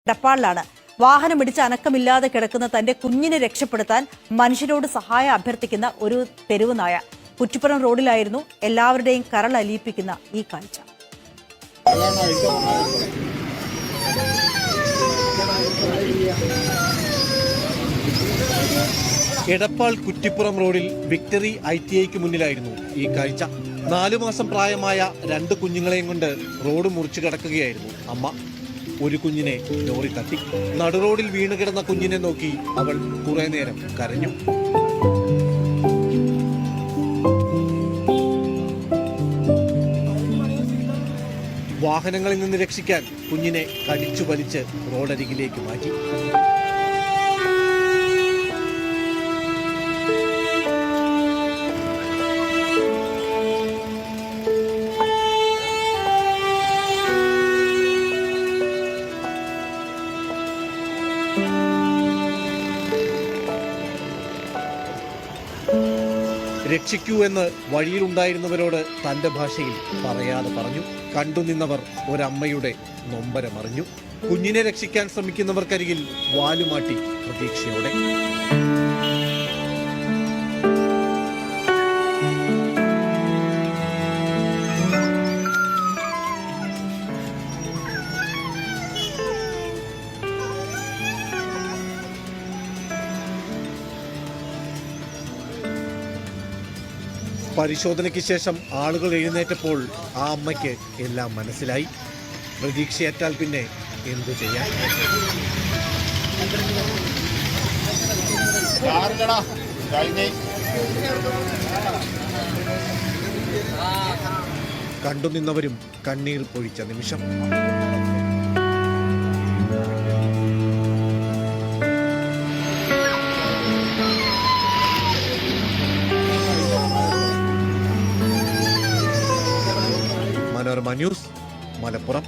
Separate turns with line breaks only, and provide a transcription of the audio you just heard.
എടപ്പാളിലാണ്. വാഹനമിടിച്ച് അനക്കമില്ലാതെ കിടക്കുന്ന തന്റെ കുഞ്ഞിനെ രക്ഷപ്പെടുത്താൻ മനുഷ്യരോട് സഹായം അഭ്യർത്ഥിക്കുന്ന ഒരു തെരുവ് നായ. കുറ്റിപ്പുറം റോഡിലായിരുന്നു എല്ലാവരുടെയും കരളലിയിപ്പിക്കുന്ന ഈ കാഴ്ച.
എടപ്പാൾ കുറ്റിപ്പുറം റോഡിൽ വിക്ടറി ITIക്ക് മുന്നിലായിരുന്നു ഈ കാഴ്ച. 4 മാസം പ്രായമായ 2 കുഞ്ഞുങ്ങളെയും കൊണ്ട് റോഡ് മുറിച്ചു കിടക്കുകയായിരുന്നു അമ്മ. ഒരു കുഞ്ഞിനെ ലോറി തട്ടി. നടുറോഡിൽ വീണുകിടന്ന കുഞ്ഞിനെ നോക്കി അവൾ കുറെ നേരം കരഞ്ഞു. വാഹനങ്ങളിൽ നിന്ന് രക്ഷിക്കാൻ കുഞ്ഞിനെ കടിച്ചു വലിച്ച് റോഡരികിലേക്ക് മാറ്റി. രക്ഷിക്കൂ എന്ന് വഴിയിലുണ്ടായിരുന്നവരോട് തന്റെ ഭാഷയിൽ പറയാതെ പറഞ്ഞു. കണ്ടുനിന്നവർ ഒരമ്മയുടെ നൊമ്പരമറിഞ്ഞു. കുഞ്ഞിനെ രക്ഷിക്കാൻ ശ്രമിക്കുന്നവർക്കരികിൽ വാലുമാട്ടി പ്രതീക്ഷയോടെ. പരിശോധനയ്ക്ക് ശേഷം ആളുകൾ എഴുന്നേറ്റപ്പോൾ ആ അമ്മയ്ക്ക് എല്ലാം മനസ്സിലായി. പ്രതീക്ഷയേറ്റാൽ പിന്നെ എന്തു ചെയ്യാൻ? കണ്ടുനിന്നവരും കണ്ണീർ പൊഴിച്ച നിമിഷം. മനോരമ ന്യൂസ്, മലപ്പുറം.